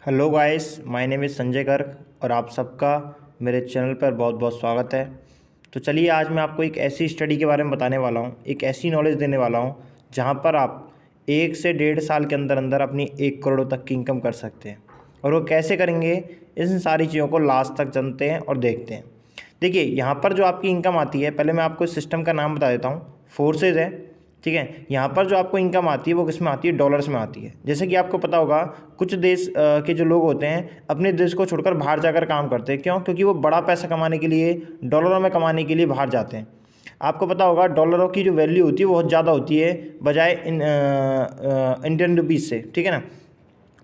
Hello guys, my name is Sanjay Garg और आप सबका मेरे चैनल पर बहुत बहुत स्वागत है। तो चलिए आज मैं आपको एक ऐसी स्टडी के बारे में बताने वाला हूँ, एक ऐसी नॉलेज देने वाला हूँ जहाँ पर आप 1 से 1.5 साल के अंदर अंदर अपनी 1 करोड़ तक की इनकम कर सकते हैं। और वो कैसे करेंगे, इन सारी चीज़ों को लास्ट तक जानते हैं और देखते हैं। देखिए यहाँ पर जो आपकी इनकम आती है, पहले मैं आपको इस सिस्टम का नाम बता देता हूँ। फोर्सेज है, ठीक है। यहाँ पर जो आपको इनकम आती है वो किस में आती है, डॉलर्स में आती है। जैसे कि आपको पता होगा कुछ देश के जो लोग होते हैं अपने देश को छोड़कर बाहर जाकर काम करते हैं। क्यों? क्योंकि वो बड़ा पैसा कमाने के लिए, डॉलरों में कमाने के लिए बाहर जाते हैं। आपको पता होगा डॉलरों की जो वैल्यू होती है वो बहुत ज़्यादा होती है बजाय इंडियन रुपीज़ से, ठीक है ना।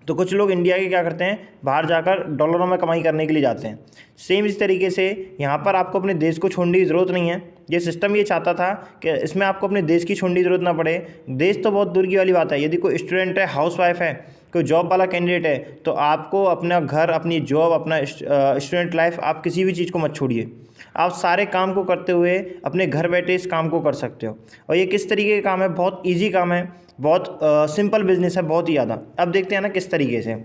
तो कुछ लोग इंडिया के क्या करते हैं, बाहर जाकर डॉलरों में कमाई करने के लिए जाते हैं। सेम इस तरीके से यहाँ पर आपको अपने देश को छोड़ने की ज़रूरत नहीं है। ये सिस्टम ये चाहता था कि इसमें आपको अपने देश की छोड़ने की ज़रूरत ना पड़े। देश तो बहुत दूर की वाली बात है। यदि कोई स्टूडेंट है, हाउसवाइफ है, कोई जॉब वाला कैंडिडेट है, तो आपको अपना घर, अपनी जॉब, अपना स्टूडेंट लाइफ, आप किसी भी चीज़ को मत छोड़िए। आप सारे काम को करते हुए अपने घर बैठे इस काम को कर सकते हो। और ये किस तरीके का काम है, बहुत ईजी काम है, बहुत सिंपल बिजनेस है, बहुत ही ज़्यादा। अब देखते हैं ना किस तरीके से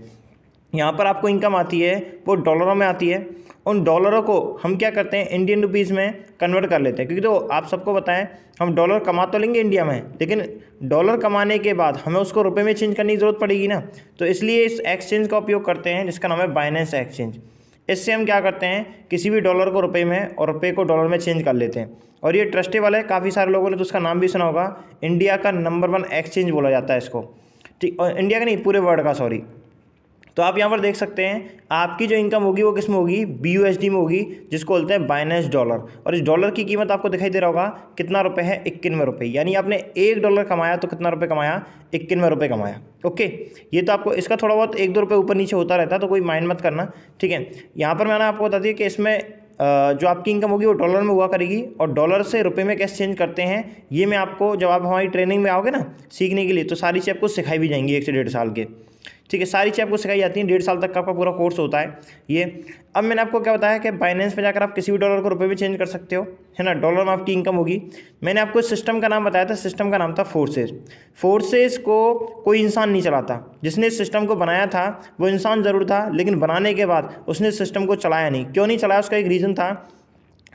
यहाँ पर आपको इनकम आती है, वो डॉलरों में आती है। उन डॉलरों को हम क्या करते हैं, इंडियन रुपीज़ में कन्वर्ट कर लेते हैं। क्योंकि तो आप सबको बताएं, हम डॉलर कमा तो लेंगे इंडिया में, लेकिन डॉलर कमाने के बाद हमें उसको रुपए में चेंज करने की ज़रूरत पड़ेगी ना। तो इसलिए इस एक्सचेंज का उपयोग करते हैं जिसका नाम है बाइनेंस एक्सचेंज। इससे हम क्या करते हैं, किसी भी डॉलर को रुपए में और रुपए को डॉलर में चेंज कर लेते हैं। और ये ट्रस्टेबल है, काफ़ी सारे लोगों ने तो उसका नाम भी सुना होगा। इंडिया का नंबर 1 एक्सचेंज बोला जाता है इसको, ठीक। और इंडिया का नहीं, पूरे वर्ल्ड का, सॉरी। तो आप यहाँ पर देख सकते हैं आपकी जो इनकम होगी वो किस में होगी, BUSD में होगी, जिसको बोलते हैं बाइनेंस डॉलर। और इस डॉलर की कीमत आपको दिखाई दे रहा होगा कितना रुपए है, 91 रुपये। यानी आपने $1 कमाया तो कितना रुपये कमाया, 91 रुपये कमाया। ओके, ये तो आपको इसका थोड़ा बहुत 1-2 रुपये ऊपर नीचे होता रहता है, तो कोई माइंड मत करना, ठीक है। यहाँ पर मैंने आपको बता दिया कि इसमें जो आपकी इनकम होगी वो डॉलर में हुआ करेगी। और डॉलर से रुपए में कैसे चेंज करते हैं, ये मैं आपको, जब आप हमारी ट्रेनिंग में आओगे ना सीखने के लिए, तो सारी चीज़ आपको सिखाई भी जाएंगी 1 से 1.5 साल के, ठीक है। सारी चीज़ आपको सिखाई जाती है, 1.5 साल तक का आपका पूरा कोर्स होता है ये। अब मैंने आपको क्या बताया कि बाइनेंस में जाकर आप किसी भी डॉलर को रुपए में चेंज कर सकते हो, है ना। डॉलर में आपकी इनकम होगी। मैंने आपको इस सिस्टम का नाम बताया था, सिस्टम का नाम था फोर्सेज। फोर्सेज को कोई इंसान नहीं चलाता। जिसने इस सिस्टम को बनाया था वो इंसान ज़रूर था, लेकिन बनाने के बाद उसने इस सिस्टम को चलाया नहीं। क्यों नहीं चलाया, उसका एक रीज़न था,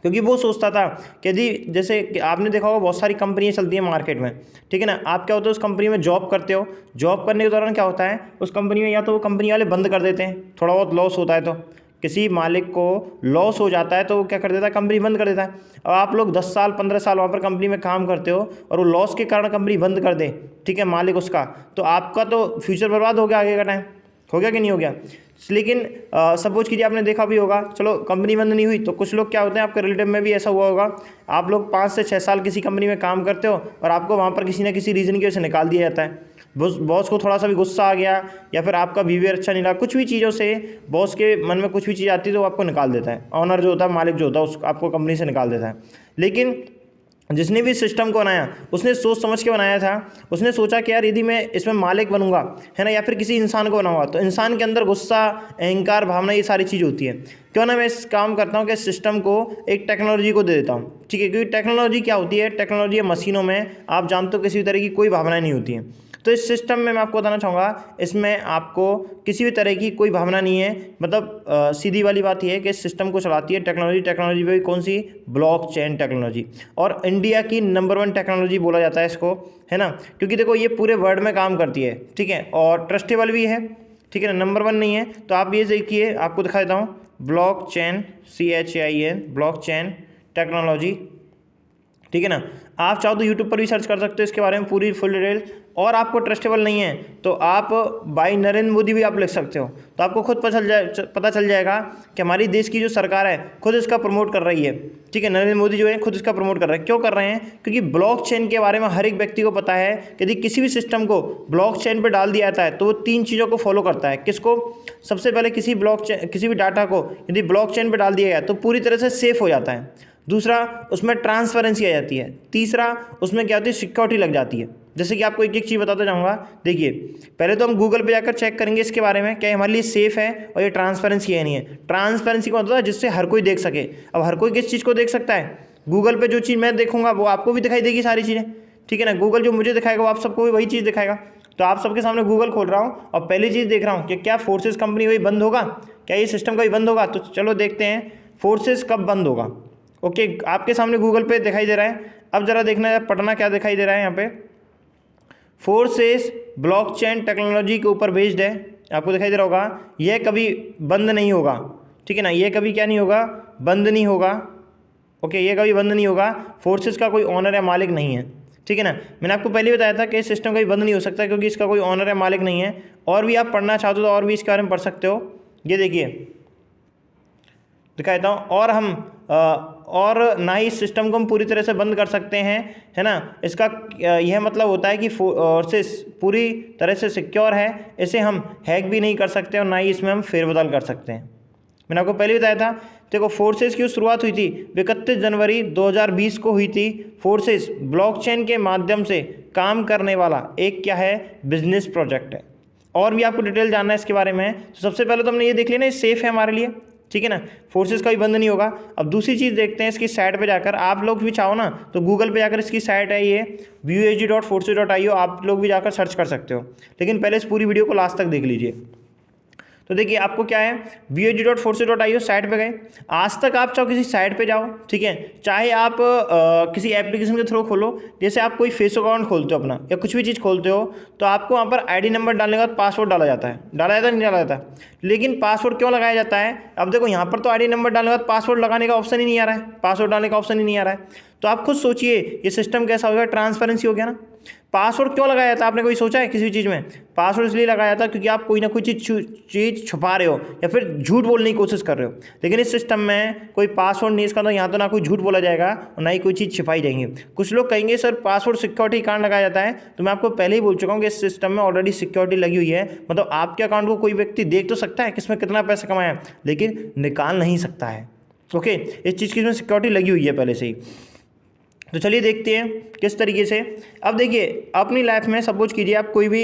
क्योंकि वो सोचता था कि यदि, जैसे कि आपने देखा होगा बहुत सारी कंपनियां चलती हैं मार्केट में, ठीक है ना। आप क्या होता है, उस कंपनी में जॉब करते हो, जॉब करने के दौरान क्या होता है, उस कंपनी में या तो वो कंपनी वाले बंद कर देते हैं, थोड़ा बहुत लॉस होता है, तो किसी मालिक को लॉस हो जाता है तो वो क्या कर देता है, कंपनी बंद कर देता है। अब आप लोग 10 साल 15 साल वहाँ पर कंपनी में काम करते हो और वो लॉस के कारण कंपनी बंद कर दे, ठीक है, मालिक उसका, तो आपका तो फ्यूचर बर्बाद हो गया, आगे का टाइम हो गया कि नहीं हो गया। लेकिन सपोज कीजिए आपने देखा भी होगा, चलो कंपनी बंद नहीं हुई, तो कुछ लोग क्या होते हैं, आपके रिलेटिव में भी ऐसा हुआ होगा, आप लोग 5 से 6 साल किसी कंपनी में काम करते हो और आपको वहाँ पर किसी न किसी रीज़न की वजह से निकाल दिया जाता है। बॉस को थोड़ा सा भी गुस्सा आ गया या फिर आपका बिहेवियर अच्छा नहीं लगा, कुछ भी चीज़ों से बॉस के मन में कुछ भी चीज़ आती है तो वो आपको निकाल देता है। ऑनर जो होता है, मालिक जो होता है, उस आपको कंपनी से निकाल देता है। लेकिन जिसने भी सिस्टम को बनाया उसने सोच समझ के बनाया था। उसने सोचा कि यार यदि मैं इसमें मालिक बनूंगा, है ना, या फिर किसी इंसान को बनाऊंगा, तो इंसान के अंदर गुस्सा, अहंकार, भावना, ये सारी चीज़ होती है। क्यों ना मैं इस काम करता हूँ कि सिस्टम को एक टेक्नोलॉजी को दे देता हूँ, ठीक है। क्योंकि टेक्नोलॉजी क्या होती है, टेक्नोलॉजी मशीनों में आप जानते हो किसी भी तरह की कोई भावनाएं नहीं होती हैं। तो इस सिस्टम में मैं आपको बताना चाहूँगा, इसमें आपको किसी भी तरह की कोई भावना नहीं है। मतलब सीधी वाली बात यह है कि इस सिस्टम को चलाती है टेक्नोलॉजी। टेक्नोलॉजी भी कौन सी, ब्लॉकचेन टेक्नोलॉजी। और इंडिया की नंबर 1 टेक्नोलॉजी बोला जाता है इसको, है ना। क्योंकि देखो ये पूरे वर्ल्ड में काम करती है, ठीक है, और ट्रस्टेबल भी है, ठीक है ना। नंबर 1 नहीं है तो आप ये देखिए, आपको दिखा देता हूँ, ब्लॉकचेन, CHAIN, ब्लॉकचेन टेक्नोलॉजी, ठीक है ना। आप चाहो तो यूट्यूब पर भी सर्च कर सकते हो इसके बारे में पूरी फुल डिटेल। और आपको ट्रस्टेबल नहीं है तो आप बाय नरेंद्र मोदी भी आप लिख सकते हो, तो आपको खुद पता चल जाएगा कि हमारी देश की जो सरकार है खुद इसका प्रमोट कर रही है, ठीक है। नरेंद्र मोदी जो है खुद इसका प्रमोट कर रहे हैं। क्यों कर रहे हैं, क्योंकि ब्लॉकचेन के बारे में हर एक व्यक्ति को पता है कि यदि किसी भी सिस्टम को ब्लॉकचेन पर डाल दिया जाता है तो वो 3 चीज़ों को फॉलो करता है। किसको, सबसे पहले किसी भी डाटा को यदि ब्लॉकचेन पर डाल दिया गया तो पूरी तरह से सेफ हो जाता है। दूसरा, उसमें ट्रांसपेरेंसी आ जाती है। तीसरा, उसमें क्या होती है, सिक्योरिटी लग जाती है। जैसे कि आपको एक एक चीज़ बताता जाऊँगा। देखिए, पहले तो हम गूगल पे जाकर चेक करेंगे इसके बारे में, क्या हमारे लिए सेफ़ है और ये ट्रांसपेरेंसी है नहीं है। ट्रांसपेरेंसी का मतलब है जिससे हर कोई देख सके। अब हर कोई किस चीज़ को देख सकता है, गूगल पे जो चीज़ मैं देखूंगा वो आपको भी दिखाई देगी सारी चीज़ें, ठीक है ना। गूगल जो मुझे दिखाएगा वो आप सबको भी वही चीज़ दिखाएगा। तो आप सबके सामने गूगल खोल रहा हूँ और पहली चीज़ देख रहा हूँ कि क्या फोर्सेस कंपनी कभी बंद होगा, क्या ये सिस्टम कभी बंद होगा। तो चलो देखते हैं फोर्सेस कब बंद होगा। ओके, आपके सामने गूगल पे दिखाई दे रहा है। अब ज़रा देखना है पढ़ना क्या दिखाई दे रहा है यहाँ पे। फोर्सेस ब्लॉकचेन टेक्नोलॉजी के ऊपर बेस्ड है, आपको दिखाई दे रहा होगा। यह कभी बंद नहीं होगा, ठीक है ना, ये कभी क्या नहीं होगा, बंद नहीं होगा। ओके, ये कभी बंद नहीं होगा। फोर्सेस का कोई ऑनर या मालिक नहीं है, ठीक है ना। मैंने आपको पहले बताया था कि सिस्टम कभी बंद नहीं हो सकता क्योंकि इसका कोई ऑनर या मालिक नहीं है। और भी आप पढ़ना चाहते हो तो और भी इसके बारे में पढ़ सकते हो। ये देखिए दिखाता हूँ। और ना ही इस सिस्टम को हम पूरी तरह से बंद कर सकते हैं, है ना। इसका यह मतलब होता है कि फोर्सेस पूरी तरह से सिक्योर है, इसे हम हैक भी नहीं कर सकते और ना ही इसमें हम फेरबदल कर सकते हैं। मैंने आपको पहले बताया था। देखो फोर्सेस की शुरुआत हुई थी 31 जनवरी 2020 को हुई थी। फोर्सेस ब्लॉकचेन के माध्यम से काम करने वाला एक क्या है, बिजनेस प्रोजेक्ट है। और भी आपको डिटेल जानना है इसके बारे में, तो सबसे पहले तो हमने ये देख लिया ना, ये सेफ है हमारे लिए, ठीक है ना। फोर्सेस का भी बंद नहीं होगा। अब दूसरी चीज़ देखते हैं इसकी साइट पे जाकर। आप लोग भी चाहो ना तो गूगल पे जाकर इसकी साइट है ये vuhd.forces.io, आप लोग भी जाकर सर्च कर सकते हो। लेकिन पहले इस पूरी वीडियो को लास्ट तक देख लीजिए। तो देखिए आपको क्या है, vuhd.forces.io साइट पे गए। आज तक आप चाहो किसी साइट पे जाओ, ठीक है, चाहे आप किसी एप्लीकेशन के थ्रू खोलो, जैसे आप कोई फेसबुक अकाउंट खोलते हो अपना या कुछ भी चीज़ खोलते हो, तो आपको वहाँ पर आईडी नंबर डालने के बाद पासवर्ड डाला जाता है, नहीं डाला जाता। लेकिन पासवर्ड क्यों लगाया जाता है? अब देखो यहाँ पर तो आईडी नंबर डालने के बाद पासवर्ड लगाने का ऑप्शन ही नहीं आ रहा है, पासवर्ड डालने का ऑप्शन ही नहीं आ रहा है। तो आप खुद सोचिए ये सिस्टम कैसा हो गया, ट्रांसपेरेंसी हो गया ना। पासवर्ड क्यों लगाया था, आपने कोई सोचा है किसी चीज़ में? पासवर्ड इसलिए लगाया था क्योंकि आप कोई ना कोई चीज़ छुपा रहे हो या फिर झूठ बोलने की कोशिश कर रहे हो। लेकिन इस सिस्टम में कोई पासवर्ड नहीं, इसका तो यहाँ तो ना कोई झूठ बोला जाएगा और ना ही कोई चीज़ छिपाई जाएंगी। कुछ लोग कहेंगे सर पासवर्ड सिक्योरिटी कारण लगाया जाता है, तो मैं आपको पहले ही बोल चुका हूँ कि इस सिस्टम में ऑलरेडी सिक्योरिटी लगी हुई है। मतलब आपके अकाउंट को कोई व्यक्ति देख तो सकता है कि इसमें कितना पैसा कमाया है, लेकिन निकाल नहीं सकता है। ओके, इस चीज़ की इसमें सिक्योरिटी लगी हुई है पहले से ही। तो चलिए देखते हैं किस तरीके से। अब देखिए अपनी लाइफ में सपोज कीजिए आप कोई भी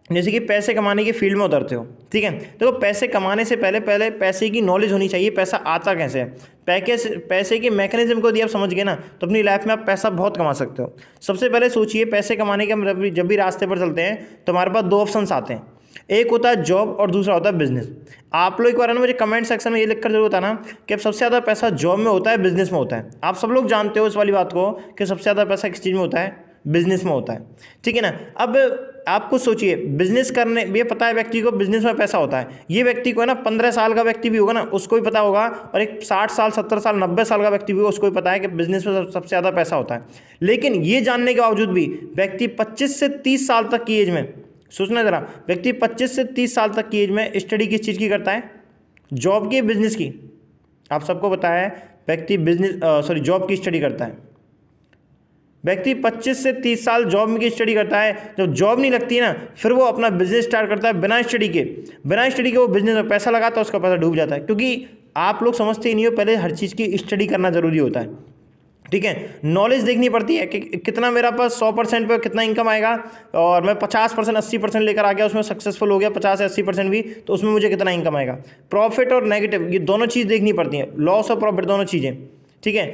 जैसे कि पैसे कमाने की फील्ड में उतरते हो, ठीक है। तो पैसे कमाने से पहले पैसे की नॉलेज होनी चाहिए, पैसा आता कैसे है, पैसे के मैकेनिज्म को यदि आप समझ गए ना तो अपनी लाइफ में आप पैसा बहुत कमा सकते हो। सबसे पहले सोचिए पैसे कमाने के हम जब भी रास्ते पर चलते हैं तो हमारे पास दो ऑप्शंस आते हैं, एक होता है जॉब और दूसरा होता है बिजनेस। आप लोग एक बार ना मुझे कमेंट सेक्शन में ये लिखकर जरूर बताना कि अब सबसे ज़्यादा पैसा जॉब में होता है बिजनेस में होता है। आप सब लोग जानते हो इस वाली बात को कि सबसे ज़्यादा पैसा किस चीज़ में होता है, बिजनेस में होता है, ठीक है ना। अब आप कुछ सोचिए, बिजनेस करने ये पता है व्यक्ति को बिजनेस में पैसा होता है, ये व्यक्ति को है ना 15 साल का व्यक्ति भी होगा ना उसको भी पता होगा, और एक 60 साल 70 साल 90 साल का व्यक्ति भी होगा उसको भी पता है कि बिजनेस में सबसे ज़्यादा पैसा होता है। लेकिन ये जानने के बावजूद भी व्यक्ति 25 से 30 साल तक की एज में, सोचना ज़रा, व्यक्ति 25 से 30 साल तक की एज में स्टडी किस चीज़ की करता है, जॉब की, बिजनेस की। आप सबको पता है व्यक्ति जॉब की स्टडी करता है। व्यक्ति 25 से 30 साल जॉब में की स्टडी करता है। जब जॉब नहीं लगती है ना फिर वो अपना बिजनेस स्टार्ट करता है बिना स्टडी के वो बिजनेस में पैसा लगाता है, उसका पैसा डूब जाता है। क्योंकि आप लोग समझते ही नहीं हो, पहले हर चीज़ की स्टडी करना ज़रूरी होता है, ठीक है। नॉलेज देखनी पड़ती है कि कितना मेरा पास 100% पे कितना इनकम आएगा, और मैं 50% 80% लेकर आ गया, उसमें सक्सेसफुल हो गया 50 या 80% भी, तो उसमें मुझे कितना इनकम आएगा। प्रॉफिट और नेगेटिव ये दोनों चीज़ देखनी पड़ती हैं, लॉस और प्रॉफिट दोनों चीज़ें, ठीक है।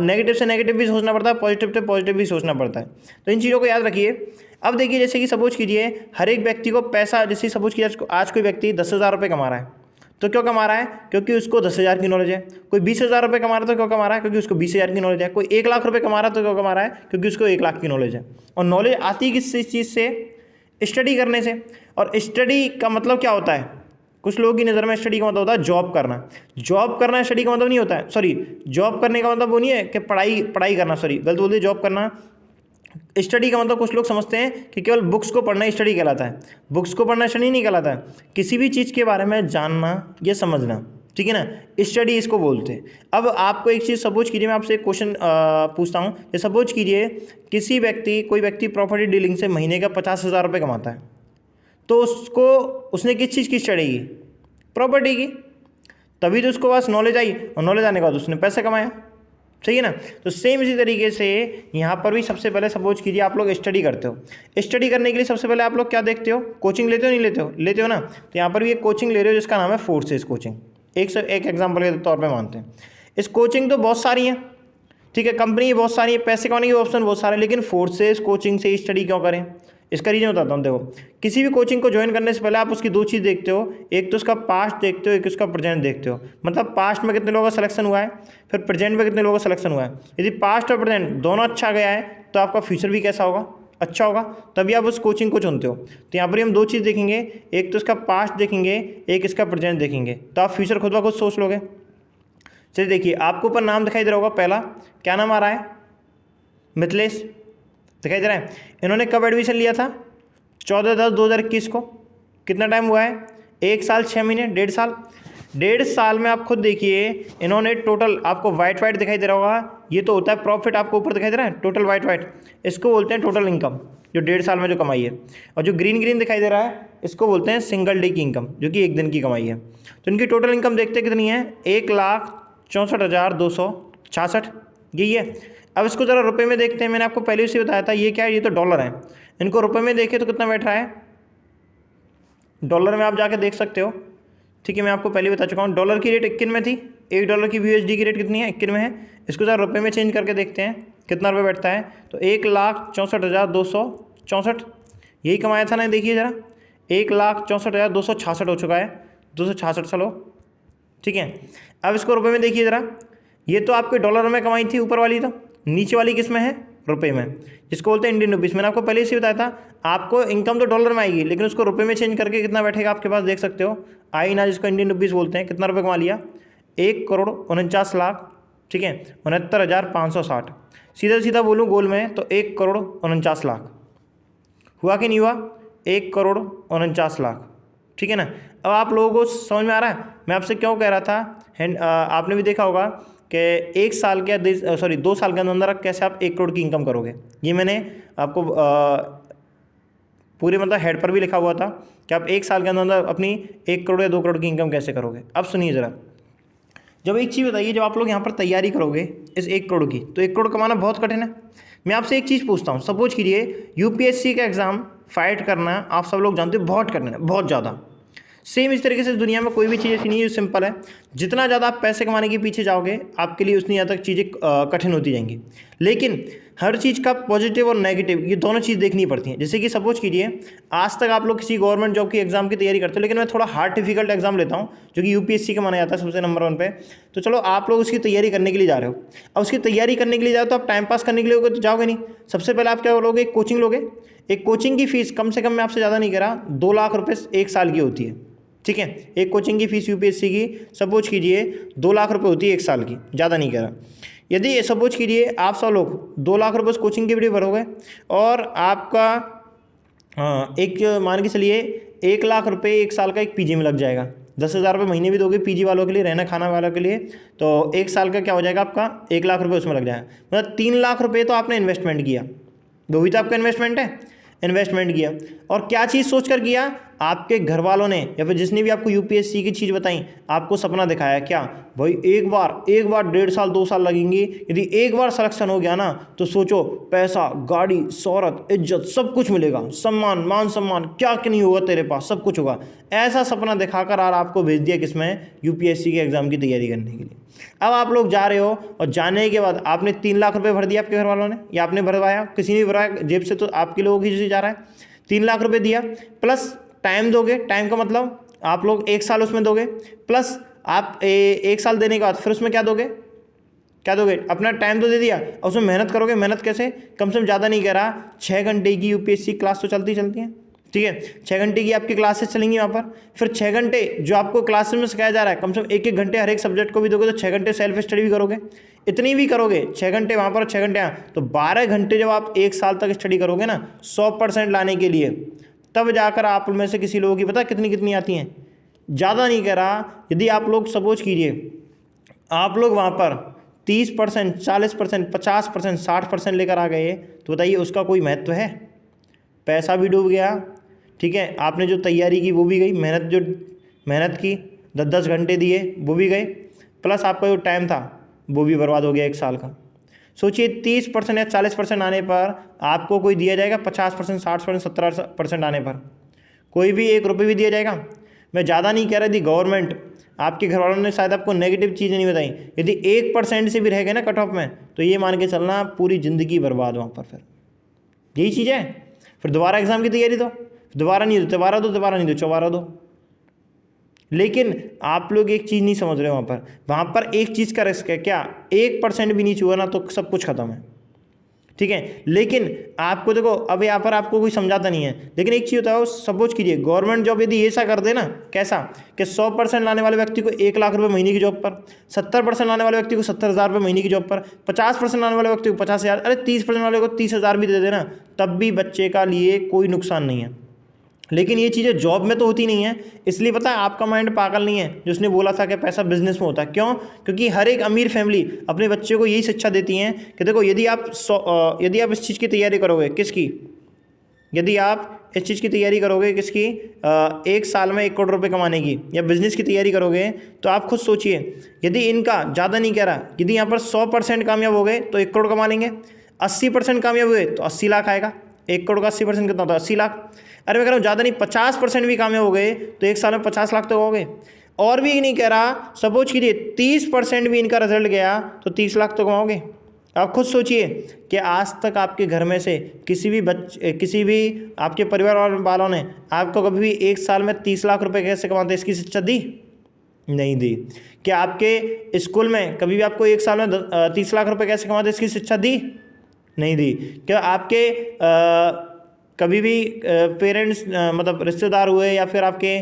नेगेटिव से नेगेटिव भी सोचना पड़ता है, पॉजिटिव से पॉजिटिव भी सोचना पड़ता है। तो इन चीज़ों को याद रखिए। अब देखिए जैसे कि सपोज कीजिए हर एक व्यक्ति को पैसा, जैसे सपोज कीजिए आज कोई व्यक्ति 10,000 रुपये कमा रहा है, तो क्यों कमा रहा है? क्योंकि उसको 10,000 की नॉलेज है। कोई 20,000 रुपये कमा रहा है तो क्यों कमा रहा है? क्योंकि उसको 20,000 की नॉलेज है। कोई 1 लाख रुपये कमा रहा है तो क्यों कमा रहा है? क्योंकि उसको 1 लाख की नॉलेज है। और नॉलेज आती किस चीज़ से? स्टडी करने से। और स्टडी का मतलब क्या होता है? कुछ लोगों की नज़र में स्टडी का मतलब होता है जॉब करना। जॉब करना स्टडी का मतलब नहीं होता है, सॉरी, जॉब करने का मतलब वो नहीं है कि पढ़ाई करना, सॉरी गलत बोल दिया, जॉब करना। स्टडी का मतलब कुछ लोग समझते हैं कि केवल बुक्स को पढ़ना ही स्टडी कहलाता है। बुक्स को पढ़ना स्टडी नहीं कहलाता है, किसी भी चीज़ के बारे में जानना या समझना, ठीक है ना, स्टडी इसको बोलते हैं। अब आपको एक चीज़ सपोज कीजिए, मैं आपसे एक क्वेश्चन पूछता हूँ कि सपोज कीजिए कोई व्यक्ति प्रॉपर्टी डीलिंग से महीने का 50,000 रुपये कमाता है, तो उसने किस चीज़ की स्टडी की? प्रॉपर्टी की। तभी तो उसको पास नॉलेज आई, और नॉलेज आने के बाद उसने पैसा कमाया, सही है ना। तो सेम इसी तरीके से यहाँ पर भी सबसे पहले सपोज कीजिए आप लोग स्टडी करते हो। स्टडी करने के लिए सबसे पहले आप लोग क्या देखते हो? कोचिंग लेते हो, नहीं लेते हो? लेते हो ना। तो यहाँ पर भी एक कोचिंग ले रहे हो जिसका नाम है फोर्सेस कोचिंग। एक एग्जाम्पल के तौर पर मानते हैं। इस कोचिंग तो बहुत सारी हैं, ठीक है, कंपनी बहुत सारी है, पैसे कमाने के ऑप्शन बहुत सारे, लेकिन फोर्सेस कोचिंग से स्टडी क्यों करें? इसका रीज़न बताता हूँ। देखो, किसी भी कोचिंग को ज्वाइन करने से पहले आप उसकी दो चीज़ देखते हो, एक तो उसका पास्ट देखते हो, एक उसका प्रेजेंट देखते हो। मतलब पास्ट में कितने लोगों का सिलेक्शन हुआ है, फिर प्रेजेंट में कितने लोगों का सिलेक्शन हुआ है। यदि पास्ट और प्रेजेंट दोनों अच्छा गया है तो आपका फ्यूचर भी कैसा होगा, अच्छा होगा, तभी आप उस कोचिंग को चुनते हो। तो यहाँ पर हम दो चीज़ देखेंगे, एक तो इसका पास्ट देखेंगे, एक इसका प्रेजेंट देखेंगे, तो आप फ्यूचर खुद ब खुद सोच लोगे। चलिए देखिए, आपको ऊपर नाम दिखाई दे रहा होगा, पहला क्या नाम आ रहा है, मिथिलेश दिखाई दे रहा है। इन्होंने कब एडमिशन लिया था, 14/10/2021 को। कितना टाइम हुआ है, 1 साल 6 महीने, 1.5 साल। 1.5 साल में आप खुद देखिए इन्होंने टोटल, आपको वाइट वाइट दिखाई दे रहा होगा, ये तो होता है प्रॉफिट, आपको ऊपर दिखाई दे रहा है टोटल वाइट वाइट, इसको बोलते हैं टोटल इनकम, जो 1.5 साल में जो कमाई है। और जो ग्रीन ग्रीन दिखाई दे रहा है इसको बोलते हैं सिंगल डे की इनकम, जो कि एक दिन की कमाई है। तो इनकी टोटल इनकम देखते कितनी है, 1,64,266, यही है। अब इसको ज़रा रुपए में देखते हैं। मैंने आपको पहले से बताया था ये क्या है, ये तो डॉलर है। इनको रुपए में देखें तो कितना बैठ रहा है, डॉलर में आप जाके देख सकते हो, ठीक है। मैं आपको पहले बता चुका हूँ, डॉलर की रेट 21 में थी, $1 की USD की रेट कितनी है, 21 में है। इसको ज़रा रुपये में चेंज करके देखते हैं कितना रुपये बैठता है। तो 1,64,264 यही कमाया था ना, देखिए ज़रा, 1,64,266 हो चुका है, 266 चलो, ठीक है। अब इसको रुपये में देखिए ज़रा, ये तो आपके डॉलर में कमाई थी ऊपर वाली, तो नीचे वाली किस में है, रुपये में, जिसको बोलते हैं इंडियन रुपीज़। मैंने आपको पहले से बताया था, आपको इनकम तो डॉलर में आएगी, लेकिन उसको रुपये में चेंज करके कितना बैठेगा आपके पास, देख सकते हो, आई ना, जिसको इंडियन रुपीज़ बोलते हैं। कितना रुपये कमा लिया, 1,49,00,000, ठीक है, 69,560। सीधा सीधा बोलूँ गोल में तो 1,49,00,000 हुआ कि नहीं हुआ, 1,49,00,000, ठीक है ना। अब आप लोगों को समझ में आ रहा है मैं आपसे क्यों कह रहा था। आपने भी देखा होगा कि 1 साल के 2 साल के अंदर कैसे आप 1 करोड़ की इनकम करोगे। ये मैंने आपको पूरे मतलब हेड पर भी लिखा हुआ था कि आप 1 साल के अंदर अपनी 1 करोड़ या 2 करोड़ की इनकम कैसे करोगे। अब सुनिए ज़रा, जब एक चीज़ बताइए, जब आप लोग यहाँ पर तैयारी करोगे इस 1 करोड़ की, तो 1 करोड़ कमाना बहुत कठिन है। मैं आपसे एक चीज़ पूछता हूँ, सपोज कीजिए UPSC का एग्ज़ाम फाइट करना, आप सब लोग जानते हो बहुत कठिन है, बहुत ज़्यादा। सेम इस तरीके से दुनिया में कोई भी चीज़ ऐसी नहीं है जो सिंपल है। जितना ज़्यादा आप पैसे कमाने के पीछे जाओगे, आपके लिए उतनी ज़्यादा चीज़ें कठिन होती जाएंगी। लेकिन हर चीज़ का पॉजिटिव और नेगेटिव, ये दोनों चीज़ देखनी पड़ती हैं। जैसे कि सपोज कीजिए, आज तक आप लोग किसी गवर्नमेंट जॉब की एग्जाम की तैयारी करते हो, लेकिन मैं थोड़ा हार्ड डिफिकल्ट एग्जाम लेता हूँ, जो कि UPSC का माना जाता है सबसे नंबर 1 पे। तो चलो, आप लोग उसकी तैयारी करने के लिए जा रहे हो। अब उसकी तैयारी करने के लिए जाओ तो आप टाइम पास करने के लिए तो जाओगे नहीं। सबसे पहले आप क्या लोगे, एक कोचिंग लोगे। एक कोचिंग की फीस कम से कम, मैं आपसे ज़्यादा नहीं कह रहा, 2 लाख रुपये 1 साल की होती है, ठीक है। एक कोचिंग की फीस UPSC की सपोज कीजिए 2 लाख रुपए होती है 1 साल की, ज़्यादा नहीं कह रहा। यदि सपोज कीजिए आप सब लोग 2 लाख रुपए उस कोचिंग के लिए भरोगे, और आपका एक मान के चलिए 1 लाख रुपए 1 साल का एक PG में लग जाएगा। 10,000 रुपये महीने भी दोगे PG वालों के लिए, रहना खाना वालों के लिए, तो 1 साल का क्या हो जाएगा आपका, 1 लाख रुपये उसमें लग जाएगा। मतलब 3 लाख रुपये तो आपने इन्वेस्टमेंट किया, वो भी तो आपका इन्वेस्टमेंट है, इन्वेस्टमेंट किया। और क्या चीज़ सोचकर किया, आपके घर वालों ने या फिर जिसने भी आपको UPSC की चीज़ बताई, आपको सपना दिखाया क्या, भाई एक बार 1.5 साल 2 साल लगेंगे, यदि एक बार सिलेक्शन हो गया ना, तो सोचो पैसा, गाड़ी, शोहरत, इज्जत, सब कुछ मिलेगा, सम्मान, मान सम्मान, क्या कि नहीं होगा तेरे पास, सब कुछ होगा। ऐसा सपना दिखाकर और आपको भेज दिया किसमें, UPSC के एग्ज़ाम की तैयारी करने के लिए। अब आप लोग जा रहे हो, और जाने के बाद आपने 3 लाख रुपए भर दिया आपके घर वालों ने, या आपने भरवाया, किसी ने भरवाया जेब से, तो आपके लोगों की जा रहा है। 3 लाख रुपए दिया, प्लस टाइम दोगे, टाइम का मतलब आप लोग 1 साल उसमें दोगे, प्लस आप 1 साल देने के बाद फिर उसमें क्या दोगे, अपना टाइम तो दे दिया, और उसमें मेहनत करोगे। मेहनत कैसे, कम से कम ज़्यादा नहीं कह रहा, 6 घंटे की UPSC क्लास तो चलती है, ठीक है। 6 घंटे की आपकी क्लासेस चलेंगी वहाँ पर। फिर 6 घंटे जो आपको क्लासेस में सिखाया जा रहा है, कम से कम 1-1 घंटे हर एक सब्जेक्ट को भी दोगे, तो 6 घंटे सेल्फ स्टडी भी करोगे। इतनी भी करोगे, 6 घंटे वहाँ पर, 6 घंटे यहाँ, तो 12 घंटे जब आप 1 साल तक स्टडी करोगे ना 100% लाने के लिए, तब जाकर आप में से किसी लोगों की पता कितनी आती हैं, ज़्यादा नहीं कह रहा। यदि आप लोग सपोज कीजिए, आप लोग वहाँ पर 30%, 40%, 50%, 60% लेकर आ गए, तो बताइए उसका कोई महत्व है। पैसा भी डूब गया, ठीक है, आपने जो तैयारी की वो भी गई, मेहनत की 10-10 घंटे दिए वो भी गए, प्लस आपका जो टाइम था वो भी बर्बाद हो गया 1 साल का। सोचिए 30% या 40% आने पर आपको कोई दिया जाएगा, 50%, 60%, 70% आने पर कोई भी 1 रुपये भी दिया जाएगा। मैं ज़्यादा नहीं कह रहा, यदि गवर्नमेंट, आपके घर वालों ने शायद आपको नेगेटिव चीज़ें नहीं बताई, यदि 1% से भी रह गए ना कट ऑफ में, तो ये मान के चलना पूरी ज़िंदगी बर्बाद वहाँ पर। फिर यही चीज़ है, फिर दोबारा एग्ज़ाम की तैयारी दो, दोबारा नहीं दो, दोबारा दो, दोबारा नहीं दो, चौबारा दो। लेकिन आप लोग एक चीज़ नहीं समझ रहे, वहाँ पर एक चीज़ का रिस्क है, क्या 1% भी नीचे हुआ ना तो सब कुछ खत्म है, ठीक है। लेकिन आपको देखो, अब यहाँ पर आपको कोई समझाता नहीं है, लेकिन एक चीज़ होता है, सपोज कीजिए गवर्नमेंट जॉब यदि ऐसा कर दे ना, कैसा कि 100% लाने वाले व्यक्ति को 1 लाख रुपए महीने की जॉब पर, 70% लाने वाले व्यक्ति को 70,000 रुपये महीने की जॉब पर, 50% लाने वाले व्यक्ति को 50,000, अरे 30% वाले को 30,000 भी दे देना, तब भी बच्चे का लिए कोई नुकसान नहीं है। लेकिन ये चीज़ें जॉब में तो होती नहीं है, इसलिए पता है आपका माइंड पागल नहीं है जिसने बोला था कि पैसा बिजनेस में होता है। क्यों? क्योंकि हर एक अमीर फैमिली अपने बच्चे को यही शिक्षा देती हैं कि देखो, यदि आप इस चीज़ की तैयारी करोगे, किसकी, यदि आप इस चीज़ की तैयारी करोगे, किसकी, 1 साल में 1 करोड़ रुपये कमाने की, या बिजनेस की तैयारी करोगे, तो आप खुद सोचिए, यदि इनका ज़्यादा नहीं कह रहा, यदि यहाँ पर 100% कामयाब हो गए तो 1 करोड़ कमा लेंगे, 80% कामयाब हुए तो 80 लाख आएगा। 1 करोड़ का 80% कितना होता है? 80 लाख। अरे मैं कह रहा हूँ ज़्यादा नहीं, 50% भी कामयाब हो गए तो 1 साल में 50 लाख तो हो गए। और भी नहीं कह रहा, सपोज कीजिए 30% भी इनका रिजल्ट गया तो 30 लाख तो कमाओगे। आप खुद सोचिए कि आज तक आपके घर में से किसी भी आपके परिवार वालों ने आपको कभी भी 1 साल में 30 लाख रुपए कैसे कमाते इसकी शिक्षा दी? नहीं दी। क्या आपके स्कूल में कभी भी आपको 1 साल में 30 लाख रुपए कैसे कमाते इसकी शिक्षा दी? नहीं दी। क्या आपके कभी भी पेरेंट्स मतलब रिश्तेदार हुए या फिर आपके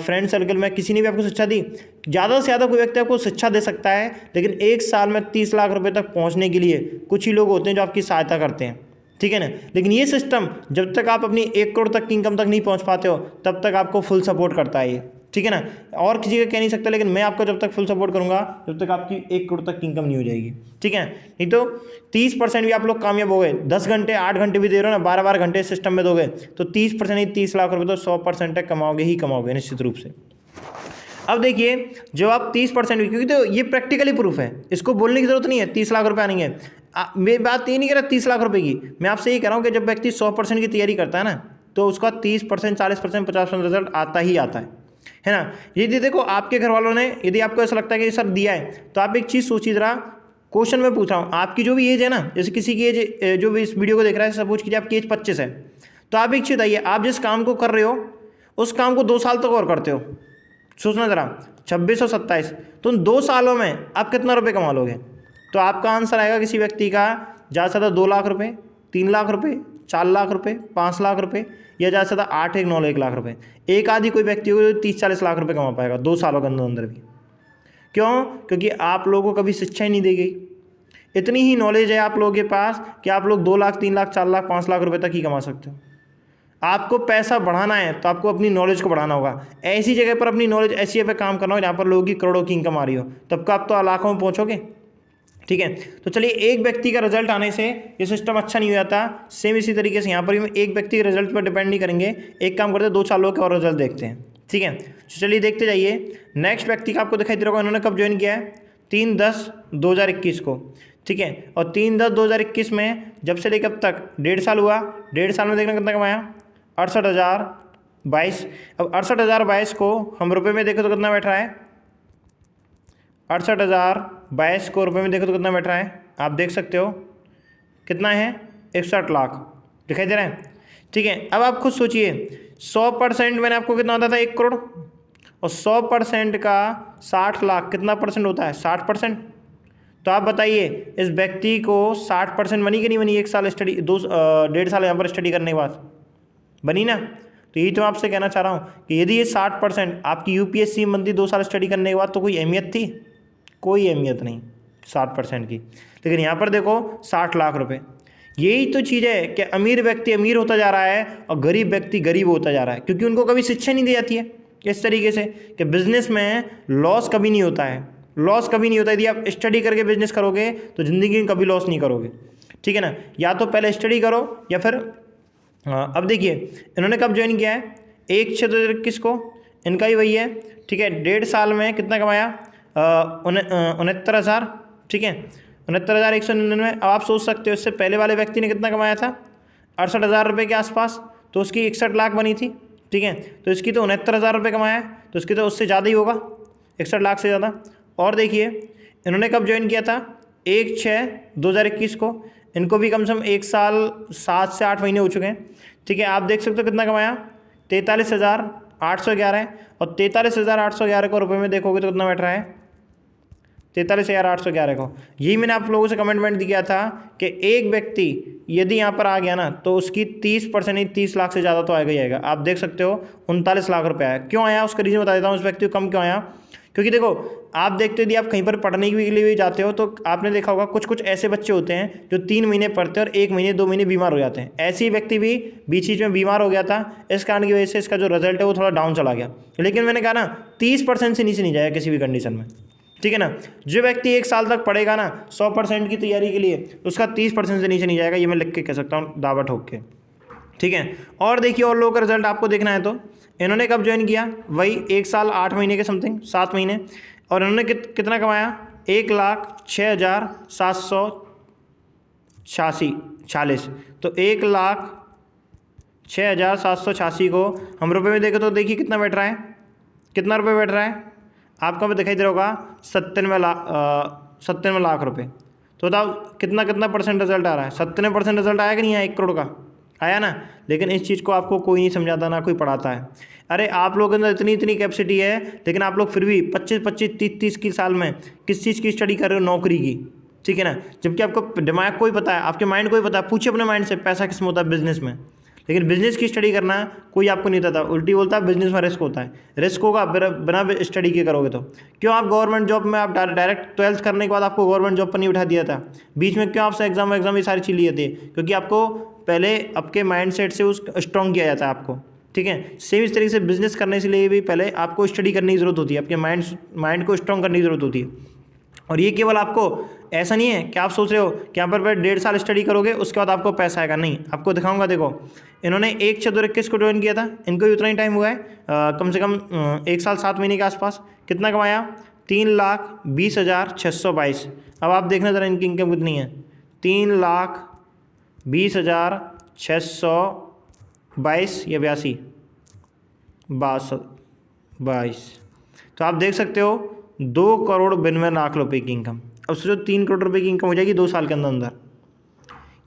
फ्रेंड सर्कल में किसी ने भी आपको शिक्षा दी? ज़्यादा से ज़्यादा कोई व्यक्ति आपको शिक्षा दे सकता है, लेकिन 1 साल में 30 लाख रुपए तक पहुंचने के लिए कुछ ही लोग होते हैं जो आपकी सहायता करते हैं, ठीक है ना। लेकिन ये सिस्टम जब तक आप अपनी 1 करोड़ तक की इनकम तक नहीं पहुँच पाते हो तब तक आपको फुल सपोर्ट करता है ये, ठीक है ना। और किसी का कह नहीं सकता, लेकिन मैं आपको जब तक फुल सपोर्ट करूंगा जब तक आपकी 1 करोड़ तक की इनकम नहीं हो जाएगी, ठीक है। नहीं तो 30% भी आप लोग कामयाब हो गए, 10 घंटे 8 घंटे भी दे रहे हो ना, 12-12 घंटे सिस्टम में दोगे तो 30% नहीं 30 लाख रुपए तो 100% तक कमाओगे ही कमाओगे निश्चित रूप से। अब देखिए, जब आप 30% भी, क्योंकि तो ये प्रैक्टिकली प्रूफ है, इसको बोलने की जरूरत नहीं है 30 लाख रुपये आएंगे। मेरी बात ये नहीं कह रहा 30 लाख रुपए की, मैं आपसे ये कह रहा हूँ कि जब व्यक्ति 100% की तैयारी करता है ना तो उसका 30%, 40%, 50% रिजल्ट आता ही आता है ना। यदि देखो आपके घर वालों ने, यदि आपको ऐसा लगता है कि ये सब दिया है, तो आप एक चीज़ सोचिए जरा, क्वेश्चन में पूछ रहा हूँ, आपकी जो भी एज है ना, जैसे किसी की एज, जो भी इस वीडियो को देख रहा है, सपोज कीजिए आपकी एज 25 है, तो आप एक चीज़ बताइए, आप जिस काम को कर रहे हो उस काम को 2 साल तक और करते हो, सोचना ज़रा, 26 और 27, तो उन 2 सालों में आप कितना रुपये कमा लोगे? तो आपका आंसर आएगा किसी व्यक्ति का ज़्यादा से ज़्यादा 2 लाख रुपये, 3 लाख रुपये, 4 लाख रुपये, 5 लाख रुपये, या ज़्यादा से ज़्यादा 8, 9, 1 लाख रुपये। एक आदि कोई व्यक्ति हो 30-40 लाख रुपये कमा पाएगा 2 सालों के अंदर भी। क्यों? क्योंकि आप लोगों को कभी शिक्षा ही नहीं दी गई। इतनी ही नॉलेज है आप लोगों के पास कि आप लोग 2 लाख, 3 लाख, 4 लाख, 5 लाख रुपये तक ही कमा सकते हो। आपको पैसा बढ़ाना है तो आपको अपनी नॉलेज को बढ़ाना होगा। ऐसी जगह पर अपनी नॉलेज ऐसी जगह पर काम करना हो जहाँ पर लोगों की करोड़ों की इनकम आ रही हो, तब का आप तो लाखों में पहुँचोगे, ठीक है। तो चलिए, एक व्यक्ति का रिजल्ट आने से ये सिस्टम अच्छा नहीं हो जाता। सेम इसी तरीके से यहाँ पर भी हम एक व्यक्ति के रिजल्ट पर डिपेंड नहीं करेंगे, एक काम करते हैं 2-4 लोगों के और रिजल्ट देखते हैं, ठीक है। तो चलिए देखते जाइए। नेक्स्ट व्यक्ति का आपको दिखाई दे रहा होगा, इन्होंने कब ज्वाइन किया है? 3/10/2021 को, ठीक है। और 3/10/2021 में जब से लेकर अब तक 1.5 साल हुआ, 1.5 साल में देखना कितना कमाया? 68,022। अब 68,022 को हम रुपये में देखें तो कितना बैठ रहा है? 68,022 को रुपये में देखो तो कितना बैठ रहा है? आप देख सकते हो कितना है? 61 लाख दिखाई दे रहा है, ठीक है। अब आप खुद सोचिए, 100% मैंने आपको कितना होता था? 1 करोड़, और 100% का 60 लाख कितना परसेंट होता है? 60%। तो आप बताइए, इस व्यक्ति को 60% बनी कि नहीं बनी? 1 साल स्टडी, 1.5 साल यहाँ पर स्टडी करने के बाद बनी ना। तो यही तो आपसे कहना चाह रहा हूँ कि यदि ये 60% आपकी यूपीएससी में बनती 2 साल स्टडी करने के बाद, तो कोई अहमियत थी? कोई अहमियत नहीं 60% की। लेकिन यहाँ पर देखो 60 लाख रुपए। यही तो चीज़ है कि अमीर व्यक्ति अमीर होता जा रहा है और गरीब व्यक्ति गरीब होता जा रहा है, क्योंकि उनको कभी शिक्षा नहीं दी जाती है इस तरीके से कि बिजनेस में लॉस कभी नहीं होता है। लॉस कभी नहीं होता। यदि आप स्टडी करके बिजनेस करोगे तो ज़िंदगी में कभी लॉस नहीं करोगे, ठीक है ना। या तो पहले स्टडी करो या फिर अब देखिए, इन्होंने कब ज्वाइन किया है? 1/6/2021 को, इनका ही वही है, ठीक है। 1.5 साल में कितना कमाया? 69,000, ठीक है, 69,199। अब आप सोच सकते हो इससे पहले वाले व्यक्ति ने कितना कमाया था? 68,000 रुपये के आसपास, तो उसकी 61 लाख बनी थी, ठीक है। तो इसकी तो 69,000 रुपये कमाया है, तो इसकी तो उससे ज़्यादा ही होगा, 61 लाख से ज़्यादा। और देखिए, इन्होंने कब ज्वाइन किया था? 1/6/2021 को। इनको भी कम से कम 1 साल 7 से 8 महीने हो चुके हैं, ठीक है, आप देख सकते हो कितना कमाया, 43,811 और 43,811 को रुपये में देखोगे तो कितना बैठ रहा है, 43,811 को। यही मैंने आप लोगों से कमेंटमेंट दिया था कि एक व्यक्ति यदि यहाँ पर आ गया ना तो उसकी 30% ही 30 लाख से ज़्यादा तो आएगा ही आएगा। आप देख सकते हो 39 लाख रुपये आया। क्यों आया उसका रीज़न बता देता हूँ, उस व्यक्ति को कम क्यों आया। क्योंकि देखो आप देखते हो यदि आप कहीं पर पढ़ने के लिए भी जाते हो तो आपने देखा होगा कुछ कुछ ऐसे बच्चे होते हैं जो 3 महीने पढ़ते हैं और 1 महीने 2 महीने बीमार हो जाते हैं। ऐसे ही व्यक्ति भी बीच में बीमार हो गया था, इस कारण की वजह से इसका जो रिजल्ट है वो थोड़ा डाउन चला गया। लेकिन मैंने कहा ना 30% से नीचे नहीं जाएगा किसी भी कंडीशन में, ठीक है ना। जो व्यक्ति 1 साल तक पढ़ेगा ना 100% की तैयारी के लिए, उसका 30% से नीचे नहीं जाएगा, ये मैं लिख के कह सकता हूँ दावा ठोक के, ठीक है। और देखिए और लोगों का रिजल्ट आपको देखना है तो इन्होंने कब ज्वाइन किया, वही 1 साल 8 महीने के समथिंग, 7 महीने, और इन्होंने कितना कमाया, 1,06,746। तो 1,06,786 को हम रुपये में देखें तो देखिए कितना बैठ रहा है, कितना रुपये बैठ रहा है आपको हमें दिखाई दे रहा होगा, 97 लाख रुपये। तो बताओ कितना कितना परसेंट रिजल्ट आ रहा है, 97% रिजल्ट आया कि नहीं आया, 1 करोड़ का आया ना। लेकिन इस चीज़ को आपको कोई नहीं समझाता, ना कोई पढ़ाता है। अरे आप लोगों के अंदर इतनी इतनी कैपेसिटी है, लेकिन आप लोग फिर भी 25-25 30-30 की साल में किस चीज़ की स्टडी कर रहे हो, नौकरी की, ठीक है ना। जबकि आपको दिमाग को ही पता है, आपके माइंड को ही पता है, पूछिए अपने माइंड से पैसा किस में होता है, बिजनेस में। लेकिन बिजनेस की स्टडी करना कोई आपको नहीं देता, उल्टी बोलता है बिजनेस में रिस्क होता है। रिस्क होगा बिना स्टडी के करोगे तो। क्यों आप गवर्नमेंट जॉब में आप डायरेक्ट 12th करने के बाद आपको गवर्नमेंट जॉब पर नहीं उठा दिया था, बीच में क्यों आपसे एग्जाम ये सारी चीज़ लिए थे, क्योंकि आपको पहले आपके माइंड सेट से उस स्ट्रॉन्ग किया जाता है आपको, ठीक है। सेम इस तरीके से बिजनेस करने के लिए भी पहले आपको स्टडी करने की ज़रूरत होती है, आपके माइंड को स्ट्रॉन्ग करने की ज़रूरत होती है। और ये केवल आपको ऐसा नहीं है कि आप सोच रहे हो कि यहाँ पर 1.5 साल स्टडी करोगे उसके बाद आपको पैसा आएगा, नहीं। आपको दिखाऊंगा, देखो इन्होंने 1/4/21 को ज्वाइन किया था, इनको भी उतना ही टाइम हुआ है, कम से कम 1 साल 7 महीने के आसपास। कितना कमाया, 3,20,622। अब आप देखना ज़रा इनकी इनकम कितनी है, 3,20,622 या 82। तो आप देख सकते हो 2,92,00,000 रुपये की इनकम। अब सोचो 3 करोड़ रुपए की इनकम हो जाएगी 2 साल के अंदर अंदर।